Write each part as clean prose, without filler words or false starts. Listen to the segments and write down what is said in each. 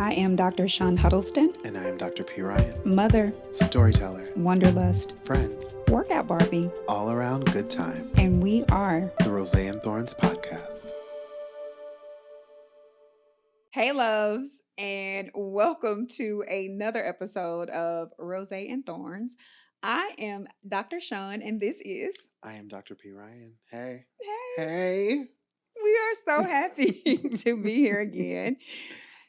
I am Dr. Shun Huddleston. And I am Dr. P. Ryan. Mother. Storyteller. Wanderlust. Friend. Workout Barbie. All around good time. And we are the Rosé Thorns Podcast. Hey, loves, and welcome to another episode of Rosé and Thorns. I am Dr. Shun, and this is... I am Dr. P. Ryan. Hey. Hey. Hey. We are so happy to be here again.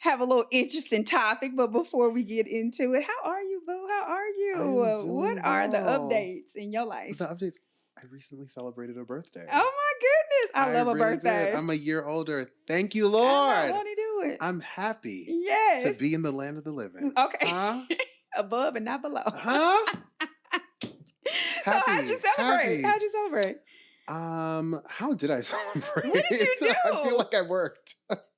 Have a little interesting topic, but before we get into it, how are you, boo? How are you? What are the updates in your life? The updates. I recently celebrated a birthday. Oh my goodness. I love a really birthday. did. I'm a year older. Thank you, Lord. I want to do it. I'm happy yes. to be in the land of the living. Okay. Huh? Above and not below. Huh? So how'd you celebrate? Happy. How'd you celebrate? How did I celebrate? What did you do? I feel like I worked.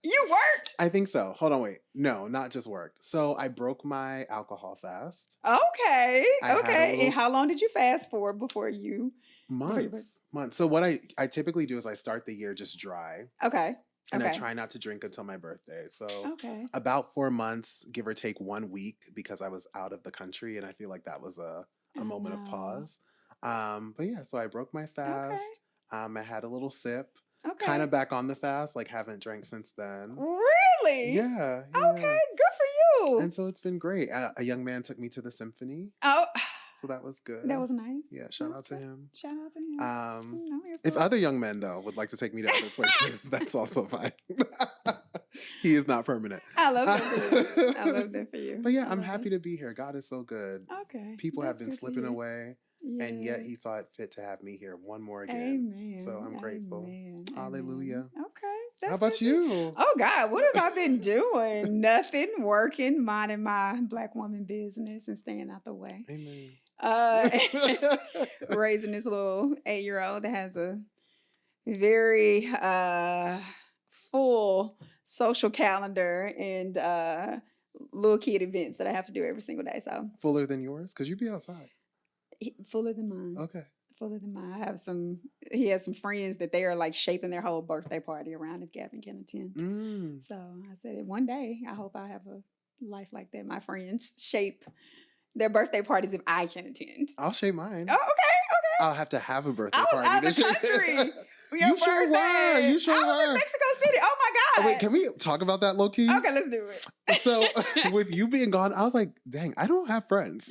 You worked? I think so. Hold on, wait. No, not just worked. So I broke my alcohol fast. Okay. Okay. Little... And how long did you fast for before you? Months. So what I typically do is I start the year just dry. Okay. And I try not to drink until my birthday. So about 4 months, give or take 1 week, because I was out of the country, and I feel like that was a moment of pause. But yeah, so I broke my fast. I had a little sip. Kind of back on the fast, like haven't drank since then. Really? Yeah. Okay, good for you. And so it's been great. A young man took me to the symphony. Oh. So that was good. That was nice. Yeah, shout out to him. Shout out to him. If other young men, though, would like to take me to other places, that's also fine. He is not permanent. I love that for you. I love that for you. But yeah, I'm happy to be here. God is so good. Okay. People have been slipping away. Yeah. And yet he saw it fit to have me here one more again. Amen. So I'm grateful. Amen. Hallelujah. Okay. How about you? Oh God, what have I been doing? Nothing. Working, minding my Black woman business and staying out the way. Amen. Raising this little 8-year-old that has a very full social calendar and little kid events that I have to do every single day. So fuller than yours? Because you be outside. Fuller than mine. Okay. Fuller than mine. He has some friends that they are like shaping their whole birthday party around if Gavin can attend. So I said, one day, I hope I have a life like that. My friends shape their birthday parties if I can attend. I'll shape mine. Oh, okay. I'll have to have a birthday party. I was out of the country. You sure were. You sure were. I was in Mexico City. Oh my God. Wait, can we talk about that low key? Okay, let's do it. So with you being gone, I was like, dang, I don't have friends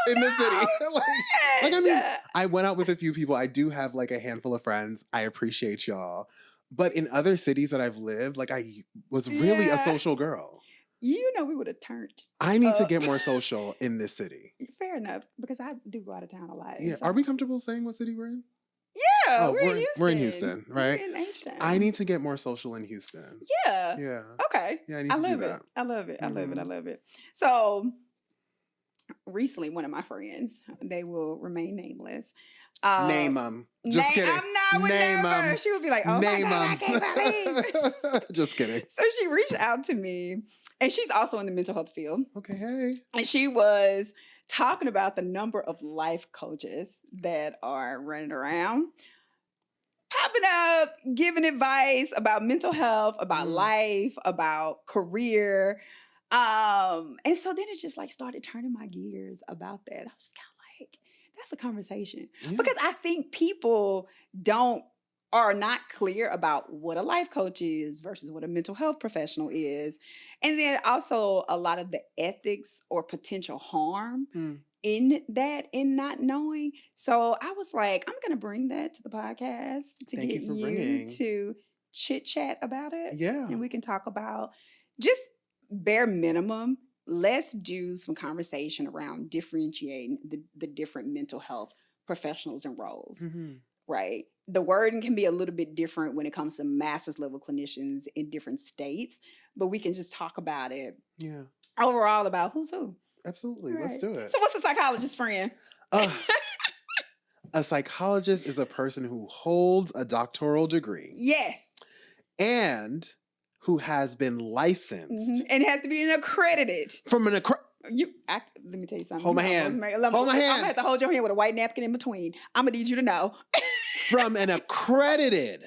in the city. like, I mean, I went out with a few people. I do have like a handful of friends. I appreciate y'all. But in other cities that I've lived, like I was really a social girl. You know, we would have turned. I need to get more social in this city. Fair enough, because I do go out of town a lot. Yeah. So. Are we comfortable saying what city we're in? Yeah, we're in Houston. We're in Houston, right? We're in H-Town. I need to get more social in Houston. Yeah. Yeah. Okay. Yeah, I need to do that. I love it. I love it. So recently, one of my friends, they will remain nameless. Name them. Just kidding. I'm not. Name them. She would be like, "Oh my God, I can't believe." Just kidding. So she reached out to me, and she's also in the mental health field. Okay, hey. And she was talking about the number of life coaches that are running around, popping up, giving advice about mental health, about life, about career. And so then it just like started turning my gears about that. I was kind of like, that's a conversation. Yeah. Because I think people are not clear about what a life coach is versus what a mental health professional is. And then also a lot of the ethics or potential harm in that, in not knowing. So I was like, I'm going to bring that to the podcast to get you to chit chat about it. Yeah. And we can talk about just bare minimum. Let's do some conversation around differentiating the different mental health professionals and roles, right? The wording can be a little bit different when it comes to master's level clinicians in different states, but we can just talk about it. Yeah. Overall about who's who. Absolutely. Right. Let's do it. So what's a psychologist, friend? A psychologist is a person who holds a doctoral degree. Yes. And who has been licensed. And it has to be an accredited. From an let me tell you something. Hold my hand. Hold my hand. I'm gonna have to hold your hand with a white napkin in between. I'm gonna need you to know. From an accredited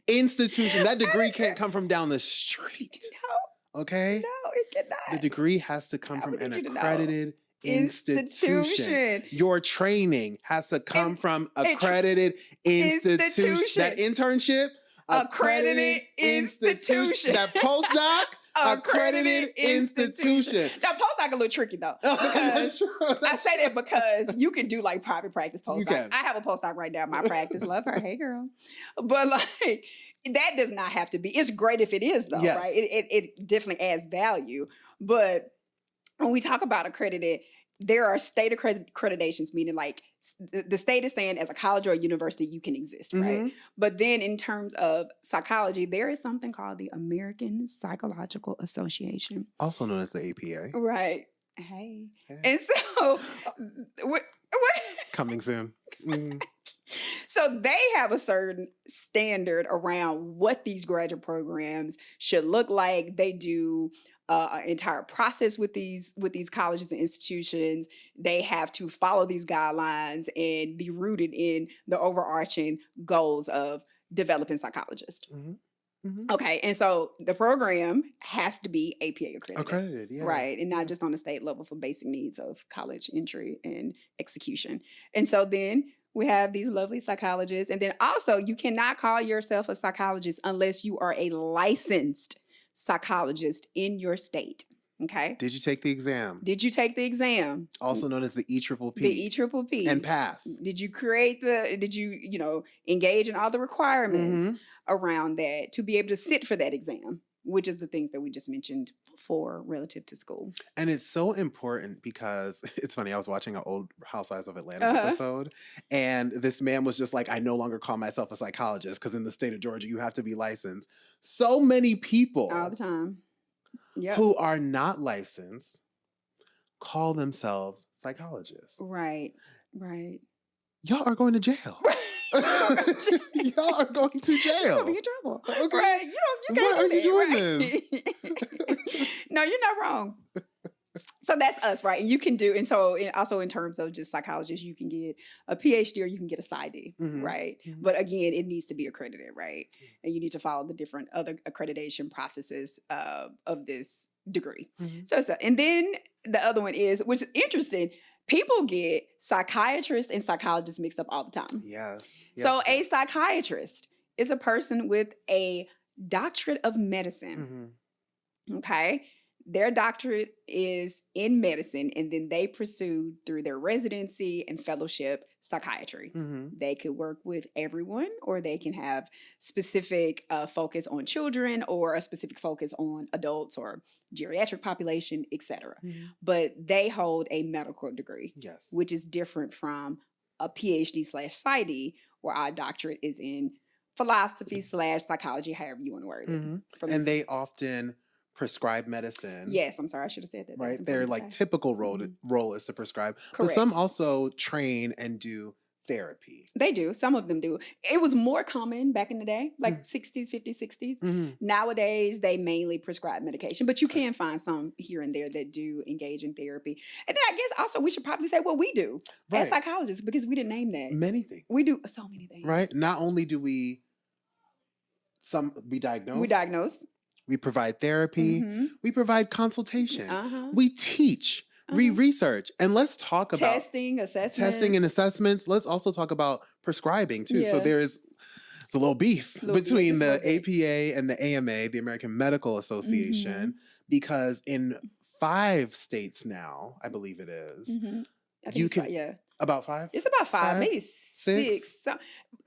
institution. That degree can't come from down the street. No. Okay? No, it cannot. The degree has to come from an accredited institution. Your training has to come from accredited institution. That internship, accredited institution. That postdoc, accredited institution. Now, postdoc a little tricky though, because I say that because you can do like private practice postdoc. I have a postdoc right now in my practice. Love her. Hey, girl. But like, that does not have to be. It's great if it is though, right? It definitely adds value. But when we talk about accredited, there are state accreditations, meaning like the state is saying as a college or a university, you can exist, right? But then in terms of psychology, there is something called the American Psychological Association. Also known as the APA. Right. Hey. And so, what? Coming soon. So they have a certain standard around what these graduate programs should look like. They do an entire process with these colleges and institutions. They have to follow these guidelines and be rooted in the overarching goals of developing psychologists. Okay, and so the program has to be APA accredited. Right, and not just on the state level for basic needs of college entry and execution. And so then we have these lovely psychologists, and then also you cannot call yourself a psychologist unless you are a licensed psychologist in your state. Okay. Did you take the exam? Also known as the EPPP. The EPPP. And pass. Did you engage in all the requirements around that to be able to sit for that exam, which is the things that we just mentioned before relative to school. And it's so important because it's funny, I was watching an old Housewives of Atlanta episode, and this man was just like, I no longer call myself a psychologist because in the state of Georgia, you have to be licensed. So many people all the time who are not licensed call themselves psychologists. Right. Y'all are going to jail. Y'all are going to jail. You're going to be in trouble. Okay. Right. You can't. Why are you doing this? No, you're not wrong. So that's us, right? And you can do, and so also in terms of just psychologists, you can get a PhD or you can get a PsyD, right? But again, it needs to be accredited, right? And you need to follow the different other accreditation processes of this degree. So and then the other one is, which is interesting, people get psychiatrists and psychologists mixed up all the time. Yes. So a psychiatrist is a person with a doctorate of medicine. Okay. Their doctorate is in medicine, and then they pursue through their residency and fellowship psychiatry. They could work with everyone, or they can have specific focus on children or a specific focus on adults or geriatric population, etc. But they hold a medical degree, which is different from a PhD/PsyD, where our doctorate is in philosophy/psychology, however you want to word it. And they often prescribe medicine. Yes, I'm sorry, I should have said that. Right, their like typical role is to prescribe. Correct. But some also train and do therapy. They do. Some of them do. It was more common back in the day, like 60s, 50s, 60s. Nowadays, they mainly prescribe medication, but you can find some here and there that do engage in therapy. And then I guess also we should probably say what we do as psychologists, because we didn't name that. Many things. We do so many things. Right? Not only do we diagnose. We provide therapy. We provide consultation. We teach. We research. And let's talk about testing and assessments. Let's also talk about prescribing too. So it's a little beef between the APA and the AMA, the American Medical Association, because in 5 states now, I believe it is, you can about 5? It's about 5, maybe 6,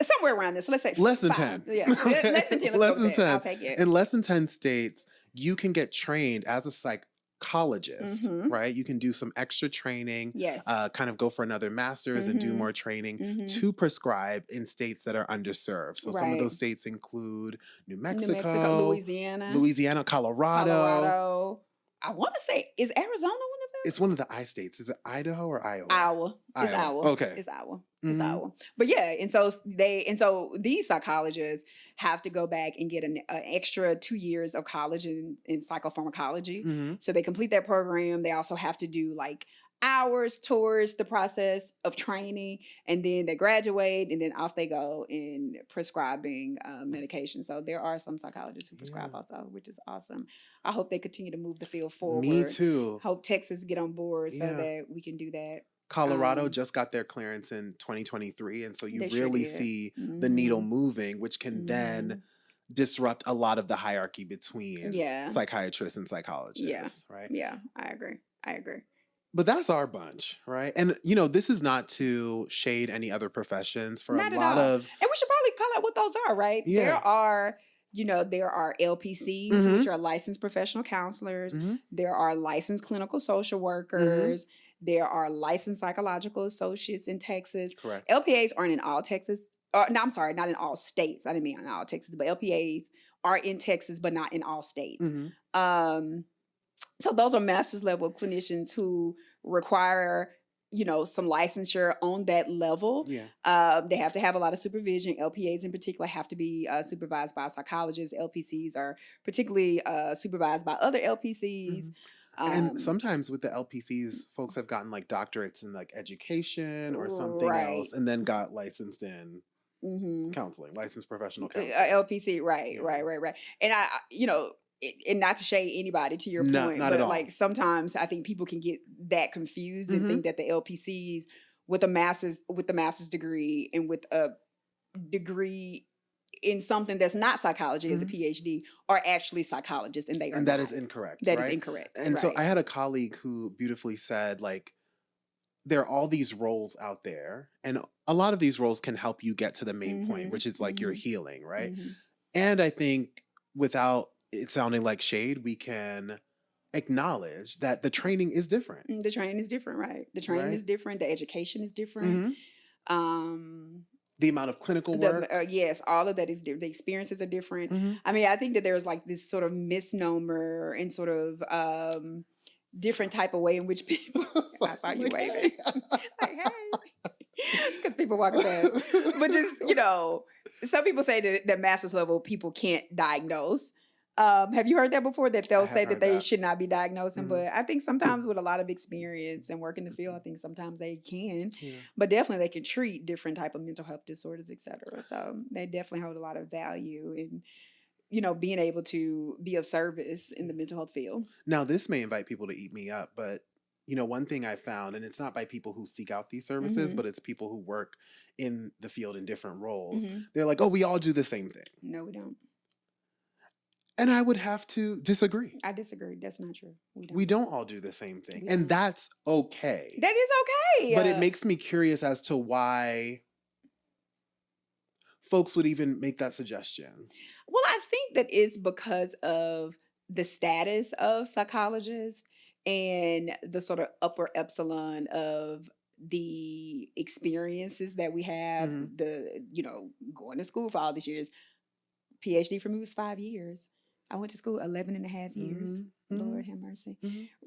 somewhere around this. So let's say less than 5. 10. Yeah, less than 10. Less than 10. I'll take it. In less than 10 states, you can get trained as a psychologist, right? You can do some extra training, kind of go for another master's and do more training to prescribe in states that are underserved. So some of those states include New Mexico, Louisiana, Colorado. I want to say, is Arizona one of them? It's one of the I states. Is it Idaho or Iowa? It's Iowa. Okay. It's Iowa. It's Iowa. But yeah, and so these psychologists have to go back and get an extra 2 years of college in psychopharmacology. So they complete that program. They also have to do like hours towards the process of training, and then they graduate, and then off they go in prescribing medication. So there are some psychologists who prescribe also, which is awesome. I hope they continue to move the field forward. Me too. Hope Texas get on board so that we can do that. Colorado just got their clearance in 2023. And so you really see the needle moving, which can then disrupt a lot of the hierarchy between psychiatrists and psychologists. Right? Yeah, I agree. But that's our bunch, right? And, you know, this is not to shade any other professions for not a lot of... And we should probably call out what those are, right? Yeah. There are LPCs, which are licensed professional counselors. There are licensed clinical social workers. There are licensed psychological associates in Texas. Correct. LPAs aren't in all Texas. No, I'm sorry, not in all states. I didn't mean in all Texas, but LPAs are in Texas, but not in all states. So those are master's level clinicians who require, some licensure on that level. Yeah. They have to have a lot of supervision. LPAs in particular have to be supervised by psychologists. LPCs are particularly supervised by other LPCs. And sometimes with the LPCs, folks have gotten like doctorates in like education or something else, and then got licensed in counseling, licensed professional counseling. LPC, right. And and not to shade anybody, to your point, not at all. Like sometimes I think people can get that confused and think that the LPCs with the master's degree and with a degree in something that's not psychology as a PhD are actually psychologists, and they are and that is incorrect. That is incorrect. And so I had a colleague who beautifully said, like, there are all these roles out there, and a lot of these roles can help you get to the main point, which is like your healing, right? And I think without it sounding like shade, we can acknowledge that the training is different. The training is different, right? The training is different. The education is different. The amount of clinical work. Yes, all of that is different. The experiences are different. I mean, I think that there's like this sort of misnomer and sort of different type of way in which people... I saw you waving. Like, hey. Because people walk past. But just, some people say that master's level people can't diagnose. Have you heard that before? That they'll say that they should not be diagnosing, but I think sometimes with a lot of experience and work in the field, I think sometimes they can, but definitely they can treat different type of mental health disorders, et cetera. So they definitely hold a lot of value in, being able to be of service in the mental health field. Now, this may invite people to eat me up, but one thing I found, and it's not by people who seek out these services, but it's people who work in the field in different roles. They're like, oh, we all do the same thing. No, we don't. And I would have to disagree. I disagree. That's not true. We don't all do the same thing. And that's okay. That is okay. But it makes me curious as to why folks would even make that suggestion. Well, I think that is because of the status of psychologists and the sort of upper epsilon of the experiences that we have, going to school for all these years. PhD for me was 5 years. I went to school 11 and a half years. Lord have mercy.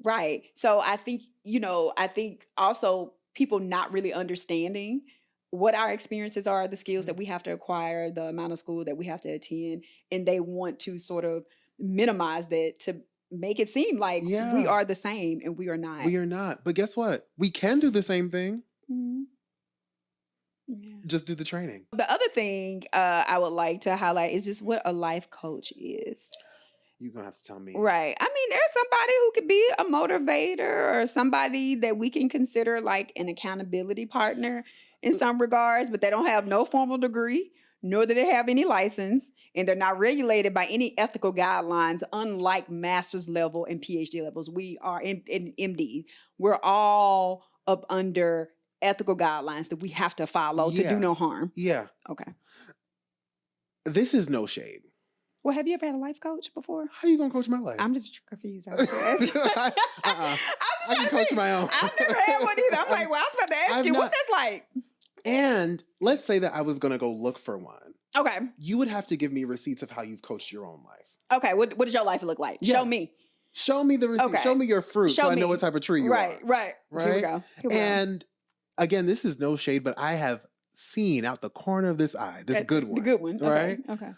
Right. So I think, I think also people not really understanding what our experiences are, the skills that we have to acquire, the amount of school that we have to attend, and they want to sort of minimize that to make it seem like we are the same, and we are not. We are not. But guess what? We can do the same thing. Yeah. Just do the training. The other thing I would like to highlight is just what a life coach is. You're going to have to tell me. Right. I mean, there's somebody who could be a motivator or somebody that we can consider like an accountability partner in some regards, but they don't have no formal degree, nor do they have any license, and they're not regulated by any ethical guidelines, unlike master's level and PhD levels. We are in MD. We're all up under ethical guidelines that we have to follow to do no harm. Yeah. Okay. This is no shade. Well, have you ever had a life coach before? How are you going to coach my life? I'm just confused. I can coach my own. I've never had one either. I'm like, well, I was about to ask you what that's like. And let's say that I was going to go look for one. Okay. You would have to give me receipts of how you've coached your own life. Okay. What does your life look like? Yeah. Show me. Show me the receipt. Okay. Show me your fruit so I know what type of tree you are. Right. Here we go. And again, this is no shade, but I have seen out the corner of this eye, this good one. The good one. Right? Okay.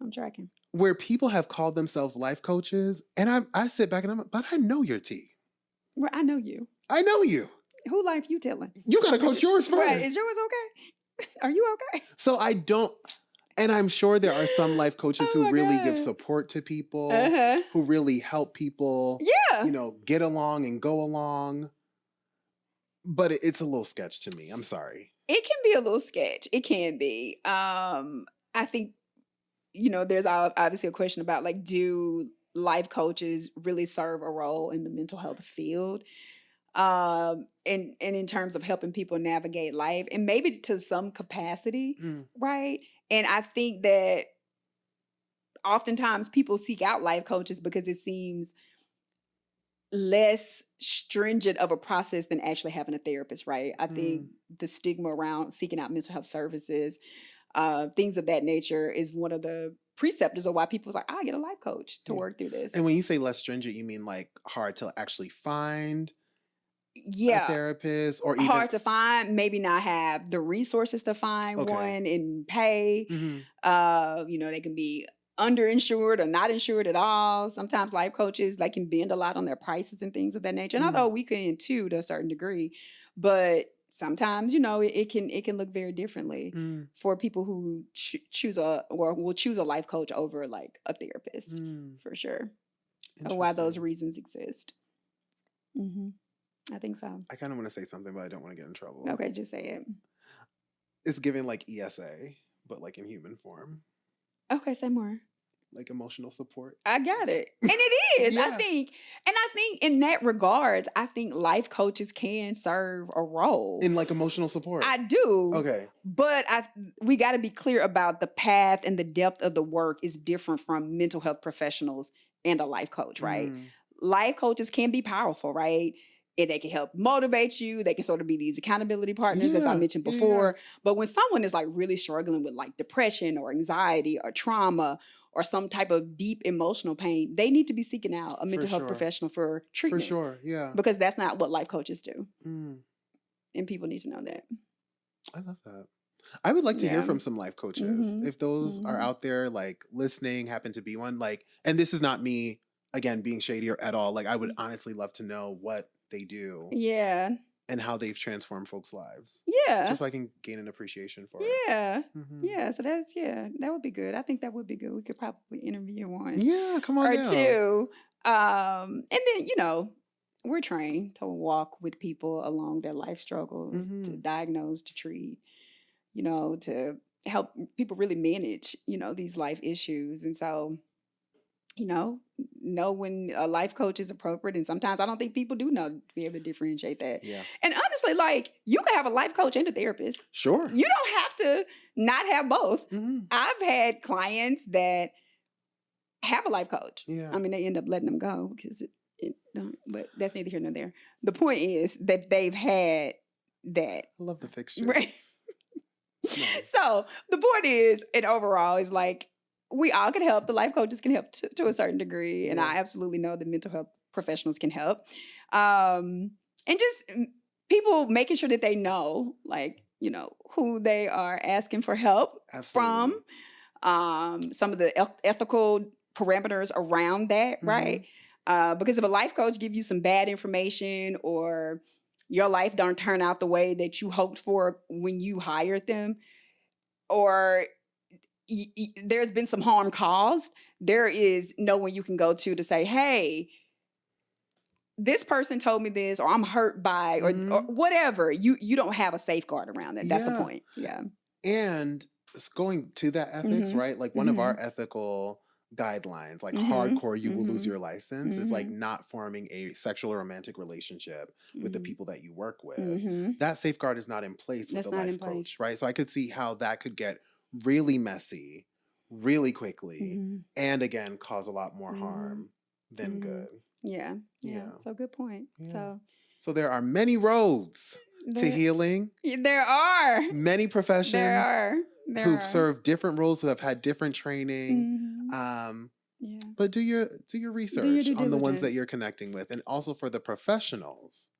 I'm tracking. Where people have called themselves life coaches, and I sit back and I'm like, but I know your tea. Well, I know you. I know you. Who life you telling? You got to coach yours first. Right. Is yours okay? Are you okay? So I don't, And I'm sure there are some life coaches who really give support to people, who really help people, get along and go along. But it's a little sketch to me. I'm sorry. It can be a little sketch. It can be. I think, there's obviously a question about like, do life coaches really serve a role in the mental health field? And in terms of helping people navigate life, and maybe to some capacity, right? And I think that oftentimes people seek out life coaches because it seems less stringent of a process than actually having a therapist, right? I think the stigma around seeking out mental health services, things of that nature, is one of the preceptors of why people are like, I get a life coach to work through this. And when you say less stringent, you mean like hard to actually find a therapist, or even hard to find, maybe not have the resources to find one and pay. They can be underinsured or not insured at all. Sometimes life coaches can bend a lot on their prices and things of that nature. And although we can too, to a certain degree, but sometimes, it can look very differently for people who will choose a life coach over like a therapist, for sure. Or why those reasons exist. I think so. I kind of want to say something, but I don't want to get in trouble. Okay, just say it. It's giving like ESA, but like in human form. Okay, say more. Like emotional support. I got it. And it is. I think in that regards, I think life coaches can serve a role. In like emotional support? I do. Okay. But we got to be clear about the path and the depth of the work is different from mental health professionals and a life coach, right? Life coaches can be powerful, right? And they can help motivate you. They can sort of be these accountability partners, as I mentioned before. But when someone is like really struggling with like depression or anxiety or trauma or some type of deep emotional pain, they need to be seeking out a mental health professional for treatment. For sure, yeah. Because that's not what life coaches do. And people need to know that. I love that. I would like to hear from some life coaches. If those are out there like listening, happen to be one, like, and this is not me, again, being shady or at all. Like, I would honestly love to know what they do. Yeah. And how they've transformed folks' lives. Yeah. Just so I can gain an appreciation for it. Yeah. Yeah. So that would be good. I think that would be good. We could probably interview one. Yeah, come on or down. two. And then, we're trained to walk with people along their life struggles, to diagnose, to treat, to help people really manage, these life issues. And so, know when a life coach is appropriate. And sometimes I don't think people do know to be able to differentiate that. Yeah. And honestly, like, you can have a life coach and a therapist. Sure. You don't have to not have both. I've had clients that have a life coach. Yeah. I mean, they end up letting them go because but that's neither here nor there. The point is that they've had that. I love the fixture. Right. Nice. So the point is, and overall, is like, we all can help. The life coaches can help to a certain degree. And I absolutely know that mental health professionals can help. And just people making sure that they know, like, who they are asking for help from. Some of the ethical parameters around that, right? Because if a life coach gives you some bad information, or your life don't turn out the way that you hoped for when you hired them, or there's been some harm caused, there is no one you can go to say, hey, this person told me this, or I'm hurt by, or whatever. You don't have a safeguard around that. That's the point. Yeah. And going to that ethics, right? Like one of our ethical guidelines, like hardcore, you will lose your license, is like not forming a sexual or romantic relationship with the people that you work with. That safeguard is not in place with the life coach, right? So I could see how that could get really messy really quickly and again cause a lot more harm than good. Yeah. So good point. So there are many roads to healing. There are many professions. There are who've served different roles, who have had different training. But do your research on the ones that you're connecting with. And also for the professionals,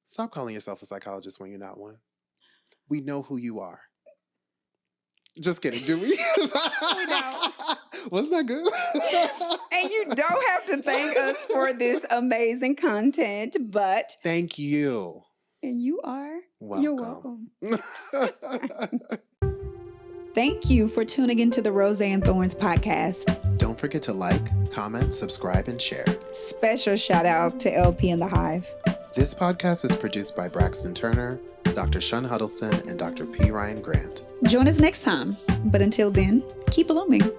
stop calling yourself a psychologist when you're not one. We know who you are. Just kidding, do we? We don't. Wasn't that good? And you don't have to thank us for this amazing content, but... Thank you. And you are. Welcome. You're welcome. Thank you for tuning into the Rosé and Thorns podcast. Don't forget to like, comment, subscribe, and share. Special shout out to LP and the Hive. This podcast is produced by Braxton Turner, Dr. Shun Huddleston, and Dr. P. Ryan Grant. Join us next time. But until then, keep blooming.